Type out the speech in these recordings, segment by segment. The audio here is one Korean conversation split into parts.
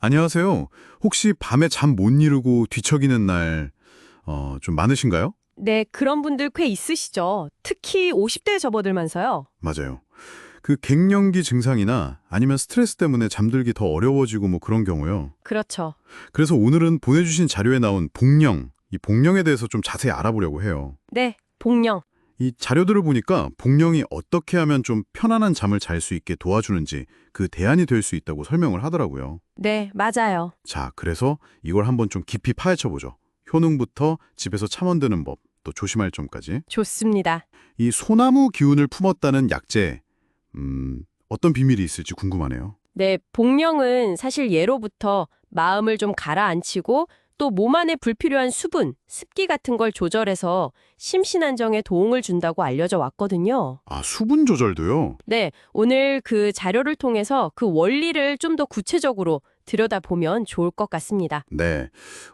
안녕하세요. 혹시 밤에 잠 못 이루고 뒤척이는 날, 좀 많으신가요? 네, 그런 분들 꽤 있으시죠. 특히 50대 접어들면서요. 맞아요. 그 갱년기 증상이나 아니면 스트레스 때문에 잠들기 더 어려워지고 뭐 그런 경우요. 그렇죠. 그래서 오늘은 보내주신 자료에 나온 복령, 이 복령에 대해서 좀 자세히 알아보려고 해요. 네, 복령. 이 자료들을 보니까 복령이 어떻게 하면 좀 편안한 잠을 잘 수 있게 도와주는지 그 대안이 될 수 있다고 설명을 하더라고요. 네, 맞아요. 자, 그래서 이걸 한번 좀 깊이 파헤쳐보죠. 효능부터 집에서 차 만드는 법, 또 조심할 점까지. 좋습니다. 이 소나무 기운을 품었다는 약재, 어떤 비밀이 있을지 궁금하네요. 네, 복령은 사실 예로부터 마음을 좀 가라앉히고 또 몸 안에 불필요한 수분, 습기 같은 걸 조절해서 심신 안정에 도움을 준다고 알려져 왔거든요. 아, 수분 조절도요? 네, 오늘 그 자료를 통해서 그 원리를 좀 더 구체적으로 들여다보면 좋을 것 같습니다. 네.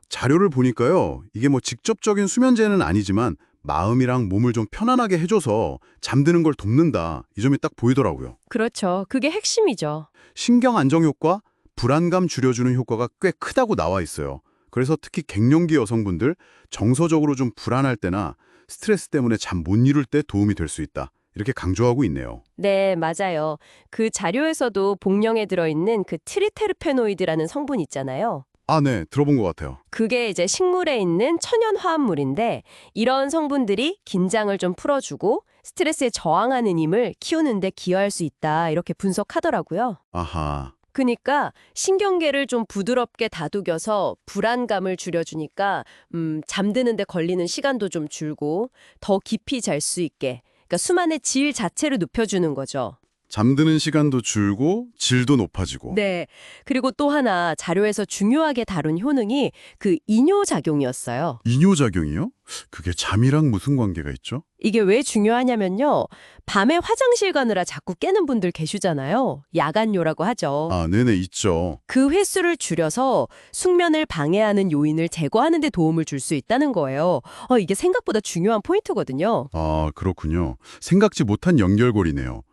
자료를 보니까요. 이게 뭐 직접적인 수면제는 아니지만 마음이랑 몸을 좀 편안하게 해줘서 잠드는 걸 돕는다. 이 점이 딱 보이더라고요. 그렇죠. 그게 핵심이죠. 신경 안정 효과, 불안감 줄여주는 효과가 꽤 크다고 나와 있어요. 그래서 특히 갱년기 여성분들 정서적으로 좀 불안할 때나 스트레스 때문에 잠 못 이룰 때 도움이 될 수 있다. 이렇게 강조하고 있네요. 네, 맞아요. 그 자료에서도 복령에 들어있는 그 트리테르페노이드라는 성분 있잖아요. 아, 네. 들어본 것 같아요. 그게 이제 식물에 있는 천연 화합물인데 이런 성분들이 긴장을 좀 풀어주고 스트레스에 저항하는 힘을 키우는 데 기여할 수 있다. 이렇게 분석하더라고요. 아하. 그러니까 신경계를 좀 부드럽게 다독여서 불안감을 줄여주니까 잠드는 데 걸리는 시간도 좀 줄고 더 깊이 잘 수 있게 그러니까 수면의 질 자체를 높여주는 거죠. 잠드는 시간도 줄고 질도 높아지고. 네. 그리고 또 하나 자료에서 중요하게 다룬 효능이 그 이뇨작용이었어요. 이뇨작용이요? 그게 잠이랑 무슨 관계가 있죠? 이게 왜 중요하냐면요. 밤에 화장실 가느라 자꾸 깨는 분들 계시잖아요. 야간요라고 하죠. 아, 네네, 있죠. 그 횟수를 줄여서 숙면을 방해하는 요인을 제거하는 데 도움을 줄 수 있다는 거예요. 이게 생각보다 중요한 포인트거든요. 아, 그렇군요. 생각지 못한 연결고리네요.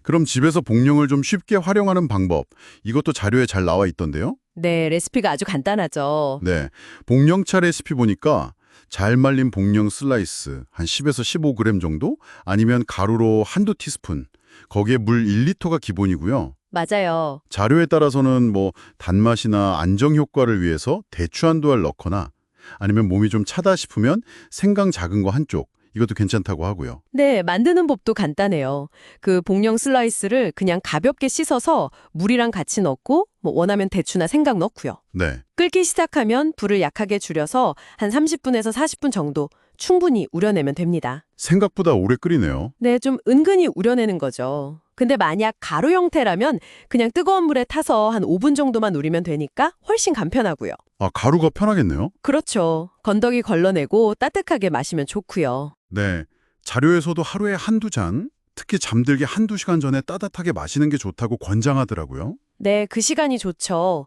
그럼 집에서 복령을 좀 쉽게 활용하는 방법, 이것도 자료에 잘 나와 있던데요? 네, 레시피가 아주 간단하죠. 네, 복령차 레시피 보니까 잘 말린 복령 슬라이스 한 10에서 15g 정도? 아니면 가루로 한두 티스푼, 거기에 물 1리터가 기본이고요. 맞아요. 자료에 따라서는 뭐 단맛이나 안정 효과를 위해서 대추 한두 알 넣거나 아니면 몸이 좀 차다 싶으면 생강 작은 거 한쪽, 이것도 괜찮다고 하고요. 네, 만드는 법도 간단해요. 그 복령 슬라이스를 그냥 가볍게 씻어서 물이랑 같이 넣고 뭐 원하면 대추나 생강 넣고요. 네, 끓기 시작하면 불을 약하게 줄여서 한 30분에서 40분 정도 충분히 우려내면 됩니다. 생각보다 오래 끓이네요. 네, 좀 은근히 우려내는 거죠. 근데 만약 가루 형태라면 그냥 뜨거운 물에 타서 한 5분 정도만 우리면 되니까 훨씬 간편하고요. 아, 가루가 편하겠네요? 그렇죠. 건더기 걸러내고 따뜻하게 마시면 좋고요. 네, 자료에서도 하루에 한두 잔, 특히 잠들기 한두 시간 전에 따뜻하게 마시는 게 좋다고 권장하더라고요. 네, 그 시간이 좋죠.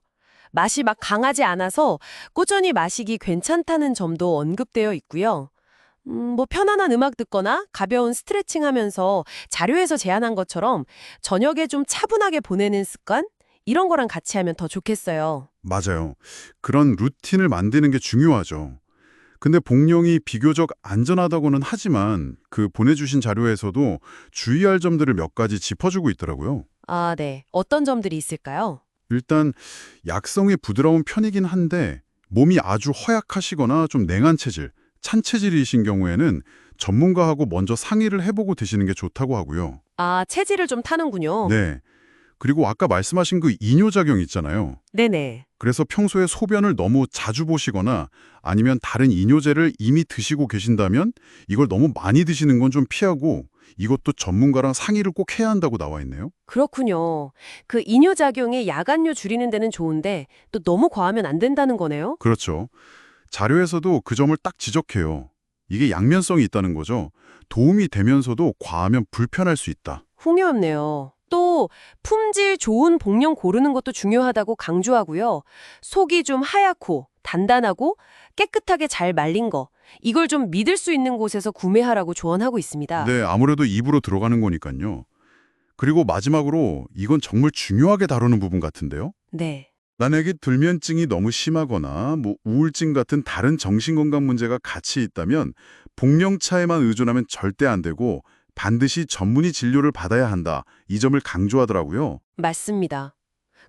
맛이 막 강하지 않아서 꾸준히 마시기 괜찮다는 점도 언급되어 있고요. 뭐 편안한 음악 듣거나 가벼운 스트레칭 하면서 자료에서 제안한 것처럼 저녁에 좀 차분하게 보내는 습관? 이런 거랑 같이 하면 더 좋겠어요. 맞아요. 그런 루틴을 만드는 게 중요하죠. 근데 복령이 비교적 안전하다고는 하지만 그 보내주신 자료에서도 주의할 점들을 몇 가지 짚어주고 있더라고요. 아, 네. 어떤 점들이 있을까요? 일단 약성이 부드러운 편이긴 한데 몸이 아주 허약하시거나 좀 냉한 체질, 찬 체질이신 경우에는 전문가하고 먼저 상의를 해보고 드시는 게 좋다고 하고요. 아, 체질을 좀 타는군요. 네. 그리고 아까 말씀하신 그 이뇨작용 있잖아요. 네네. 그래서 평소에 소변을 너무 자주 보시거나 아니면 다른 이뇨제를 이미 드시고 계신다면 이걸 너무 많이 드시는 건 좀 피하고 이것도 전문가랑 상의를 꼭 해야 한다고 나와 있네요. 그렇군요. 그 이뇨작용이 야간뇨 줄이는 데는 좋은데 또 너무 과하면 안 된다는 거네요? 그렇죠. 자료에서도 그 점을 딱 지적해요. 이게 양면성이 있다는 거죠. 도움이 되면서도 과하면 불편할 수 있다. 흥미롭네요. 또 품질 좋은 복령 고르는 것도 중요하다고 강조하고요. 속이 좀 하얗고 단단하고 깨끗하게 잘 말린 거. 이걸 좀 믿을 수 있는 곳에서 구매하라고 조언하고 있습니다. 네, 아무래도 입으로 들어가는 거니까요. 그리고 마지막으로 이건 정말 중요하게 다루는 부분 같은데요. 네. 만약에 불면증이 너무 심하거나 우울증 같은 다른 정신건강 문제가 같이 있다면 복령차에만 의존하면 절대 안 되고 반드시 전문의 진료를 받아야 한다. 이 점을 강조하더라고요. 맞습니다.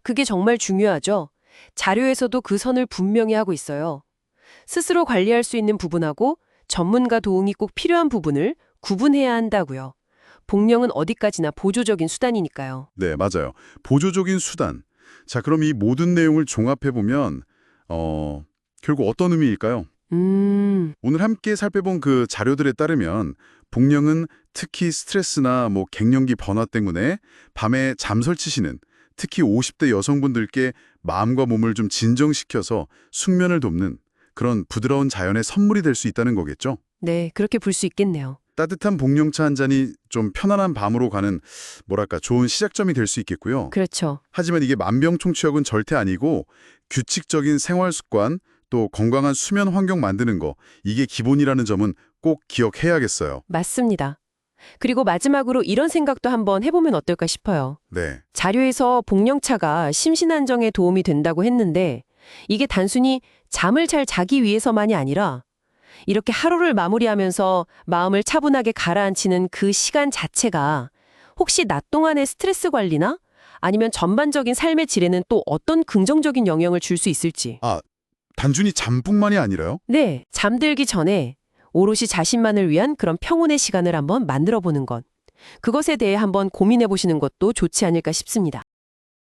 그게 정말 중요하죠. 자료에서도 그 선을 분명히 하고 있어요. 스스로 관리할 수 있는 부분하고 전문가 도움이 꼭 필요한 부분을 구분해야 한다고요. 복령은 어디까지나 보조적인 수단이니까요. 네, 맞아요. 보조적인 수단. 자, 그럼 이 모든 내용을 종합해보면 결국 어떤 의미일까요? 오늘 함께 살펴본 그 자료들에 따르면 복령은 특히 스트레스나 갱년기 번화 때문에 밤에 잠설치시는 특히 50대 여성분들께 마음과 몸을 좀 진정시켜서 숙면을 돕는 그런 부드러운 자연의 선물이 될 수 있다는 거겠죠? 네, 그렇게 볼 수 있겠네요. 따뜻한 복령차 한 잔이 좀 편안한 밤으로 가는 좋은 시작점이 될 수 있겠고요. 그렇죠. 하지만 이게 만병통치약은 절대 아니고 규칙적인 생활 습관 또 건강한 수면 환경 만드는 거 이게 기본이라는 점은 꼭 기억해야겠어요. 맞습니다. 그리고 마지막으로 이런 생각도 한번 해보면 어떨까 싶어요. 네. 자료에서 복령차가 심신안정에 도움이 된다고 했는데 이게 단순히 잠을 잘 자기 위해서만이 아니라 이렇게 하루를 마무리하면서 마음을 차분하게 가라앉히는 그 시간 자체가 혹시 낮 동안의 스트레스 관리나 아니면 전반적인 삶의 질에는 또 어떤 긍정적인 영향을 줄 수 있을지. 단순히 잠뿐만이 아니라요? 네, 잠들기 전에 오롯이 자신만을 위한 그런 평온의 시간을 한번 만들어 보는 것. 그것에 대해 한번 고민해 보시는 것도 좋지 않을까 싶습니다.